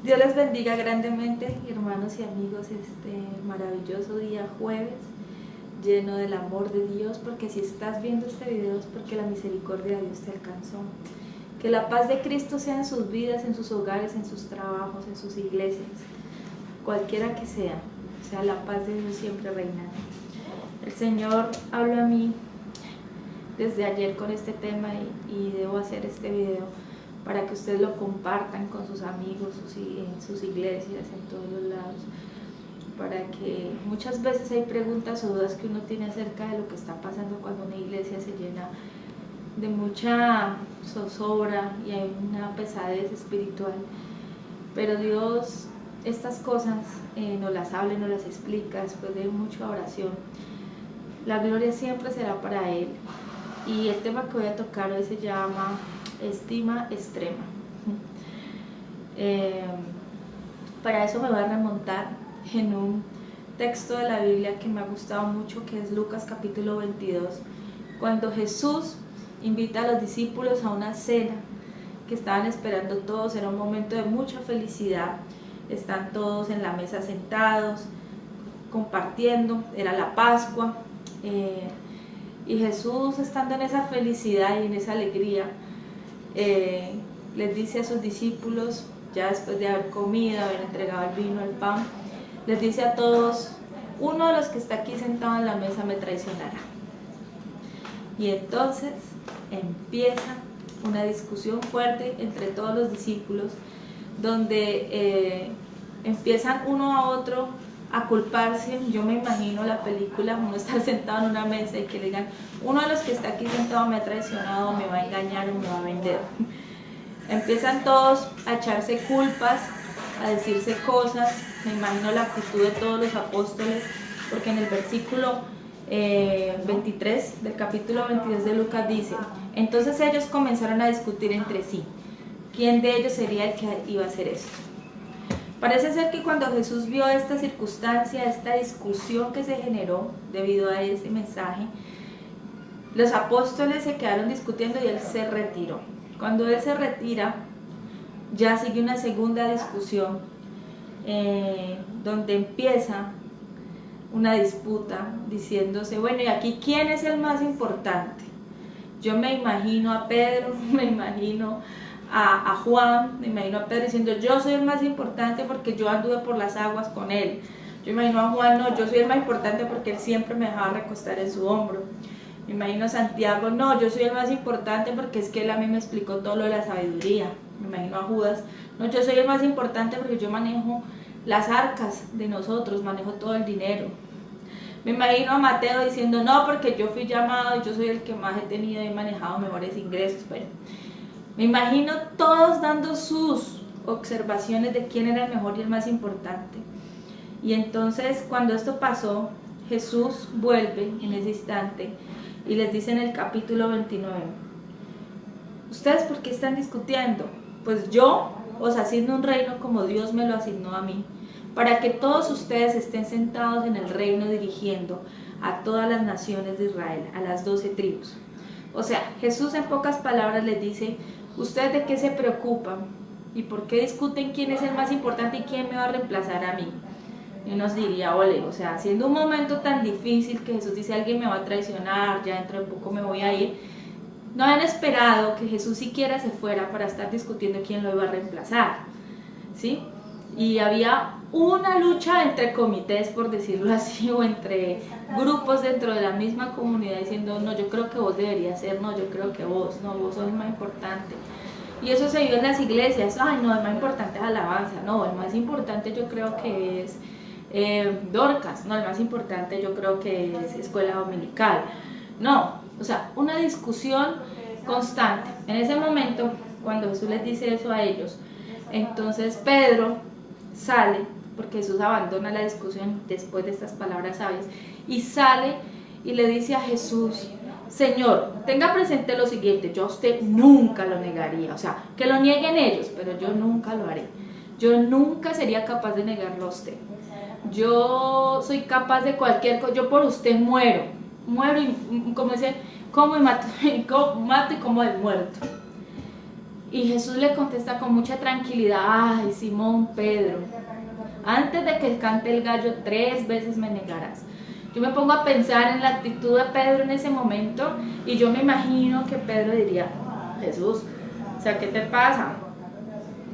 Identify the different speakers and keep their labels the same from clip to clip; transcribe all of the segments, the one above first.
Speaker 1: Dios les bendiga grandemente, hermanos y amigos, este maravilloso día jueves, lleno del amor de Dios, porque si estás viendo este video es porque la misericordia de Dios te alcanzó. Que la paz de Cristo sea en sus vidas, en sus hogares, en sus trabajos, en sus iglesias, cualquiera que sea la paz de Dios siempre reinando. El Señor habló a mí desde ayer con este tema y debo hacer este video para que ustedes lo compartan con sus amigos, en sus iglesias, en todos los lados, para que muchas veces hay preguntas o dudas que uno tiene acerca de lo que está pasando cuando una iglesia se llena de mucha zozobra y hay una pesadez espiritual, pero Dios estas cosas nos las habla, nos las explica después de mucha oración. La gloria siempre será para Él. Y el tema que voy a tocar hoy se llama estima extrema. Para eso me voy a remontar en un texto de la Biblia que me ha gustado mucho, que es Lucas capítulo 22, cuando Jesús invita a los discípulos a una cena que estaban esperando todos. Era un momento de mucha felicidad, están todos en la mesa sentados, compartiendo, era la Pascua, y Jesús, estando en esa felicidad y en esa alegría, les dice a sus discípulos, ya después de haber comido, haber entregado el vino, el pan, les dice a todos: uno de los que está aquí sentado en la mesa me traicionará. Y entonces empieza una discusión fuerte entre todos los discípulos, donde empiezan uno a otro a culparse. Yo me imagino la película, uno estar sentado en una mesa y que le digan: uno de los que está aquí sentado me ha traicionado, me va a engañar o me va a vender. Empiezan todos a echarse culpas, a decirse cosas. Me imagino la actitud de todos los apóstoles, porque en el versículo 23 del capítulo 22 de Lucas dice: entonces ellos comenzaron a discutir entre sí quién de ellos sería el que iba a hacer esto. Parece ser que cuando Jesús vio esta circunstancia, esta discusión que se generó debido a ese mensaje, los apóstoles se quedaron discutiendo y él se retiró. Cuando él se retira, ya sigue una segunda discusión, donde empieza una disputa diciéndose: bueno, ¿y aquí quién es el más importante? Yo me imagino a Pedro, me imagino a Juan, me imagino a Pedro diciendo: yo soy el más importante porque yo anduve por las aguas con él. Yo me imagino a Juan: no, yo soy el más importante porque él siempre me dejaba recostar en su hombro. Me imagino a Santiago: no, yo soy el más importante porque es que él a mí me explicó todo lo de la sabiduría. Me imagino a Judas: no, yo soy el más importante porque yo manejo las arcas de nosotros, manejo todo el dinero. Me imagino a Mateo diciendo: no, porque yo fui llamado y yo soy el que más he tenido y he manejado mejores ingresos. Bueno, me imagino todos dando sus observaciones de quién era el mejor y el más importante. Y entonces, cuando esto pasó, Jesús vuelve en ese instante y les dice en el capítulo 29: ¿ustedes por qué están discutiendo? Pues yo os asigno un reino como Dios me lo asignó a mí, para que todos ustedes estén sentados en el reino dirigiendo a todas las naciones de Israel, a las 12 tribus. O sea, Jesús en pocas palabras les dice: ¿ustedes de qué se preocupan? ¿Y por qué discuten quién es el más importante y quién me va a reemplazar a mí? Y nos diría: ole, o sea, siendo un momento tan difícil que Jesús dice: alguien me va a traicionar, ya dentro de poco me voy a ir, no han esperado que Jesús siquiera se fuera para estar discutiendo quién lo iba a reemplazar, ¿sí? Y había una lucha entre comités, por decirlo así, o entre grupos dentro de la misma comunidad diciendo: no, yo creo que vos deberías ser, no, yo creo que vos, no, vos sos el más importante. Y eso se vive en las iglesias: ay, no, el más importante es alabanza, no, el más importante yo creo que es Dorcas, no, el más importante yo creo que es escuela dominical. No, o sea, una discusión constante. En ese momento, cuando Jesús les dice eso a ellos, entonces Pedro sale, porque Jesús abandona la discusión después de estas palabras sabias, y sale y le dice a Jesús: Señor, tenga presente lo siguiente, yo a usted nunca lo negaría, o sea, que lo nieguen ellos, pero yo nunca lo haré. Yo nunca sería capaz de negarlo a usted. Yo soy capaz de cualquier cosa, yo por usted muero y como dice, como y mato, mato y como el muerto. Y Jesús le contesta con mucha tranquilidad: ay, Simón Pedro, antes de que cante el gallo 3 veces me negarás. Yo me pongo a pensar en la actitud de Pedro en ese momento y yo me imagino que Pedro diría: Jesús, o sea, ¿qué te pasa?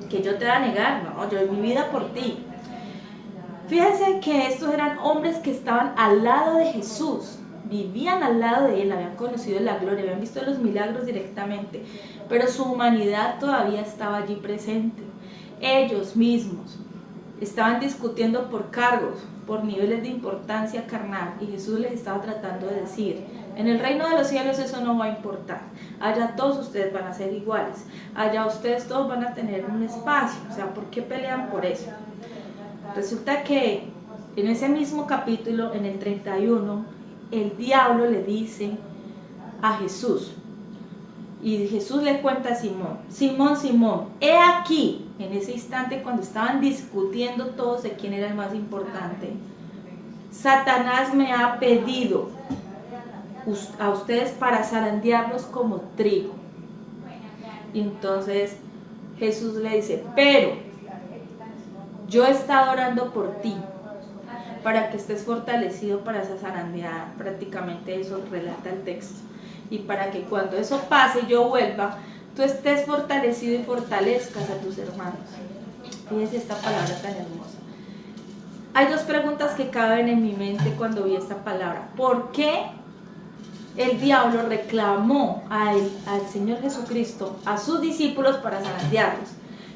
Speaker 1: Que yo te voy a negar, no, yo doy mi vida por ti. Fíjense que estos eran hombres que estaban al lado de Jesús, vivían al lado de él, habían conocido la gloria, habían visto los milagros directamente, pero su humanidad todavía estaba allí presente. Ellos mismos estaban discutiendo por cargos, por niveles de importancia carnal, y Jesús les estaba tratando de decir: en el reino de los cielos eso no va a importar, allá todos ustedes van a ser iguales, allá ustedes todos van a tener un espacio, o sea, ¿por qué pelean por eso? Resulta que en ese mismo capítulo, en el 31, el diablo le dice a Jesús, y Jesús le cuenta a Simón: Simón, Simón, he aquí, en ese instante cuando estaban discutiendo todos de quién era el más importante, Satanás me ha pedido a ustedes para zarandearlos como trigo. Y entonces Jesús le dice: pero yo he estado orando por ti, para que estés fortalecido para esa zarandeada. Prácticamente eso relata el texto. Y para que cuando eso pase y yo vuelva, tú estés fortalecido y fortalezcas a tus hermanos. Fíjense esta palabra tan hermosa. Hay dos preguntas que caben en mi mente cuando vi esta palabra. ¿Por qué el diablo reclamó al Señor Jesucristo, a sus discípulos, para zarandearlos?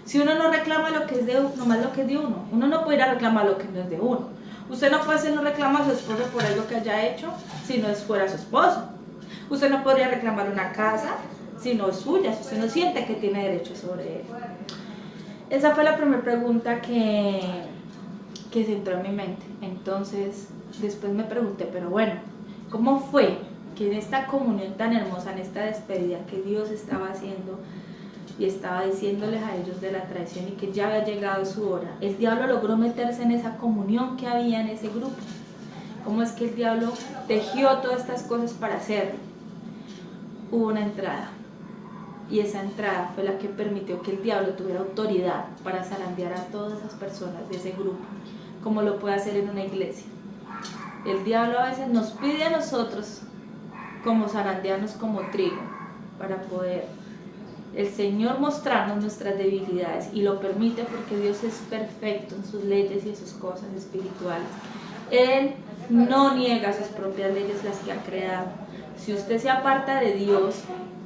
Speaker 1: Si uno no reclama lo que es de uno, nomás lo que es de uno, uno no puede ir a reclamar lo que no es de uno. Usted no puede hacer un reclamo a su esposo por algo que haya hecho si no es fuera su esposo. Usted no podría reclamar una casa si no es suya, si usted no siente que tiene derecho sobre él. Esa fue la primera pregunta que se entró en mi mente. Entonces, después me pregunté, pero bueno, ¿cómo fue que en esta comunión tan hermosa, en esta despedida que Dios estaba haciendo y estaba diciéndoles a ellos de la traición y que ya había llegado su hora, el diablo logró meterse en esa comunión que había en ese grupo? ¿Cómo es que el diablo tejió todas estas cosas para hacerlo? Hubo una entrada, y esa entrada fue la que permitió que el diablo tuviera autoridad para zarandear a todas esas personas de ese grupo, como lo puede hacer en una iglesia. El diablo a veces nos pide a nosotros como zarandearnos como trigo, para poder el Señor mostrarnos nuestras debilidades, y lo permite porque Dios es perfecto en sus leyes y en sus cosas espirituales. Él no niega sus propias leyes, las que ha creado. Si usted se aparta de Dios,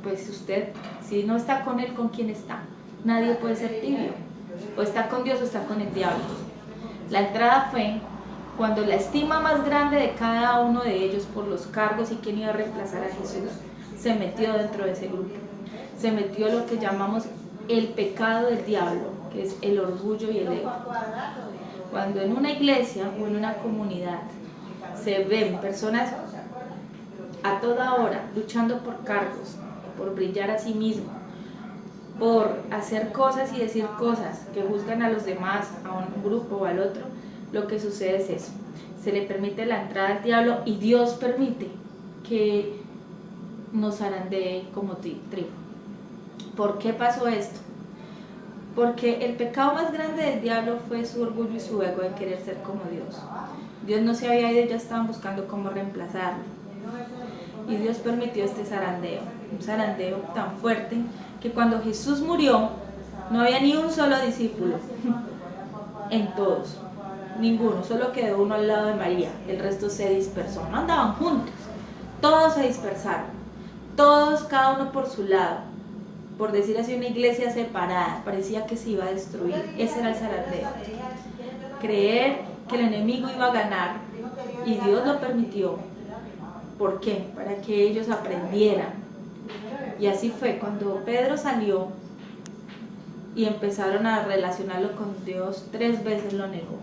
Speaker 1: pues usted, si no está con Él, ¿con quién está? Nadie puede ser tibio. O está con Dios o está con el diablo. La entrada fue cuando la estima más grande de cada uno de ellos por los cargos y quién iba a reemplazar a Jesús se metió dentro de ese grupo. Se metió lo que llamamos el pecado del diablo, que es el orgullo y el ego. Cuando en una iglesia o en una comunidad se ven personas a toda hora luchando por cargos, por brillar a sí mismo, por hacer cosas y decir cosas que juzgan a los demás, a un grupo o al otro, lo que sucede es eso: se le permite la entrada al diablo, y Dios permite que nos zarandee como trigo. ¿Por qué pasó esto? Porque el pecado más grande del diablo fue su orgullo y su ego de querer ser como Dios. Dios no se había ido, ya estaban buscando cómo reemplazarlo. Y Dios permitió este zarandeo, un zarandeo tan fuerte que cuando Jesús murió no había ni un solo discípulo en todos, ninguno, solo quedó uno al lado de María, el resto se dispersó, no andaban juntos, todos se dispersaron, todos cada uno por su lado, por decir así, una iglesia separada, parecía que se iba a destruir. Ese era el zarandeo, creer que el enemigo iba a ganar, y Dios lo permitió. ¿Por qué? Para que ellos aprendieran. Y así fue, cuando Pedro salió y empezaron a relacionarlo con Dios, 3 veces lo negó.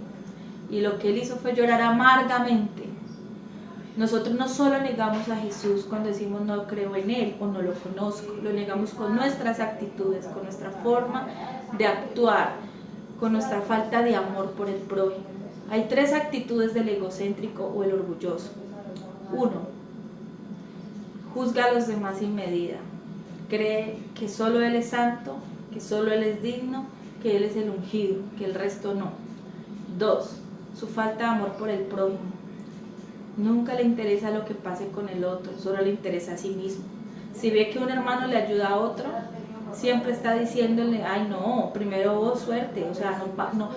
Speaker 1: Y lo que él hizo fue llorar amargamente. Nosotros no solo negamos a Jesús cuando decimos no creo en Él o no lo conozco, lo negamos con nuestras actitudes, con nuestra forma de actuar, con nuestra falta de amor por el prójimo. Hay 3 actitudes del egocéntrico o el orgulloso. 1, juzga a los demás sin medida. Cree que solo Él es santo que solo Él es digno, que Él es el ungido, que el resto no. 2, su falta de amor por el prójimo. Nunca le interesa lo que pase con el otro, solo le interesa a sí mismo. Si ve que un hermano le ayuda a otro, siempre está diciéndole, ay no, primero vos suerte, o sea, no,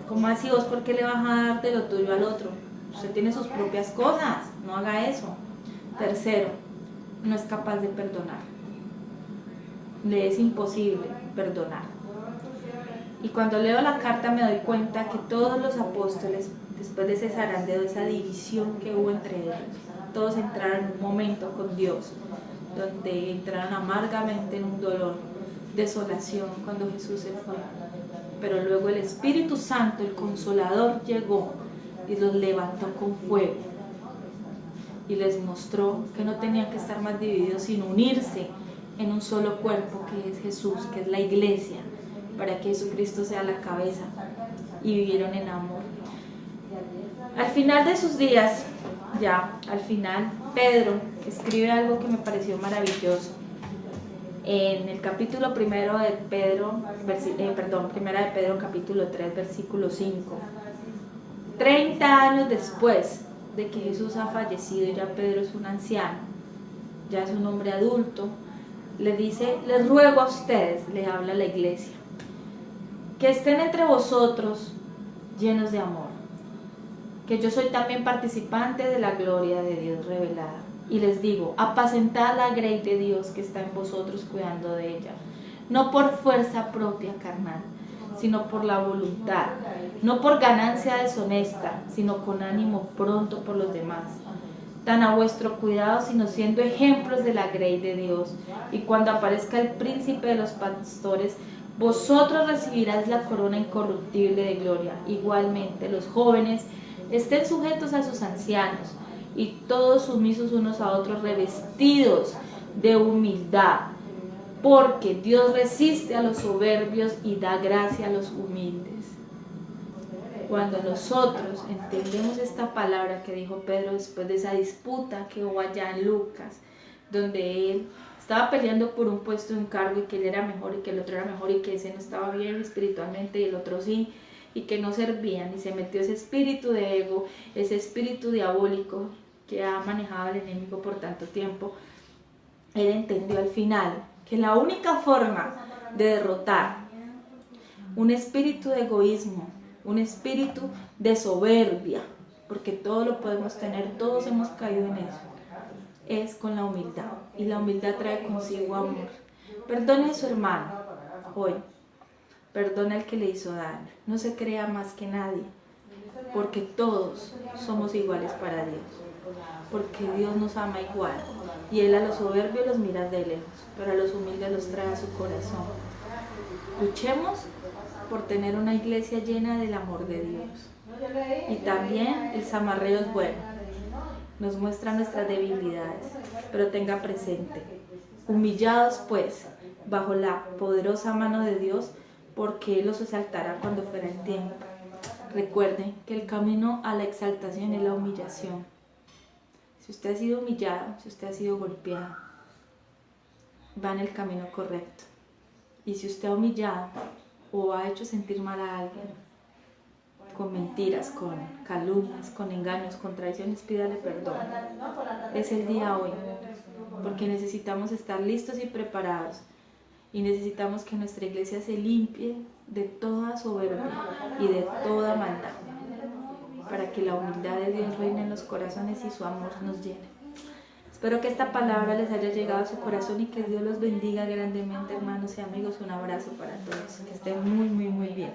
Speaker 1: ¿cómo así vos por qué le vas a dar de lo tuyo al otro? Usted tiene sus propias cosas, no haga eso. 3, no es capaz de perdonar. Le es imposible perdonar. Y cuando leo la carta me doy cuenta que todos los apóstoles, después de ese zarandeo, esa división que hubo entre ellos, todos entraron en un momento con Dios, donde entraron amargamente en un dolor, desolación cuando Jesús se fue. Pero luego el Espíritu Santo, el Consolador, llegó y los levantó con fuego y les mostró que no tenían que estar más divididos, sino unirse en un solo cuerpo que es Jesús, que es la iglesia, para que Jesucristo sea la cabeza, y vivieron en amor. Al final de sus días, al final, Pedro escribe algo que me pareció maravilloso. En el capítulo primero de Pedro, primera de Pedro capítulo 3, versículo 5. 30 años después de que Jesús ha fallecido, ya Pedro es un anciano, ya es un hombre adulto, le dice, les ruego a ustedes, le habla a la iglesia, que estén entre vosotros llenos de amor, que yo soy también participante de la gloria de Dios revelada. Y les digo, apacentad la grey de Dios que está en vosotros, cuidando de ella, no por fuerza propia carnal, sino por la voluntad, no por ganancia deshonesta, sino con ánimo pronto por los demás, tan a vuestro cuidado, sino siendo ejemplos de la grey de Dios. Y cuando aparezca el príncipe de los pastores, vosotros recibiráis la corona incorruptible de gloria. Igualmente los jóvenes estén sujetos a sus ancianos, y todos sumisos unos a otros, revestidos de humildad, porque Dios resiste a los soberbios y da gracia a los humildes. Cuando nosotros entendemos esta palabra que dijo Pedro después de esa disputa que hubo allá en Lucas, donde él estaba peleando por un puesto, un cargo, y que él era mejor y que el otro era mejor y que ese no estaba bien espiritualmente y el otro sí, y que no servían, y se metió ese espíritu de ego, ese espíritu diabólico que ha manejado el enemigo por tanto tiempo. Él entendió al final que la única forma de derrotar un espíritu de egoísmo, un espíritu de soberbia, porque todo lo podemos tener, todos hemos caído en eso, es con la humildad, y la humildad trae consigo amor. Perdone a su hermano hoy, perdone al que le hizo daño, no se crea más que nadie, porque todos somos iguales para Dios, porque Dios nos ama igual, y Él a los soberbios los mira de lejos, pero a los humildes los trae a su corazón. Luchemos por tener una iglesia llena del amor de Dios. Y también el zamarreo es bueno, nos muestra nuestras debilidades, pero tenga presente, humillados pues bajo la poderosa mano de Dios, porque Él los exaltará cuando fuera el tiempo. Recuerden que el camino a la exaltación es la humillación. Si usted ha sido humillado, si usted ha sido golpeado, va en el camino correcto. Y si usted ha humillado o ha hecho sentir mal a alguien, con mentiras, con calumnias, con engaños, con traiciones, pídale perdón. Es el día hoy, porque necesitamos estar listos y preparados, y necesitamos que nuestra iglesia se limpie de toda soberbia y de toda maldad, para que la humildad de Dios reine en los corazones y su amor nos llene. Espero que esta palabra les haya llegado a su corazón y que Dios los bendiga grandemente, hermanos y amigos. Un abrazo para todos. Que estén muy, muy, muy bien.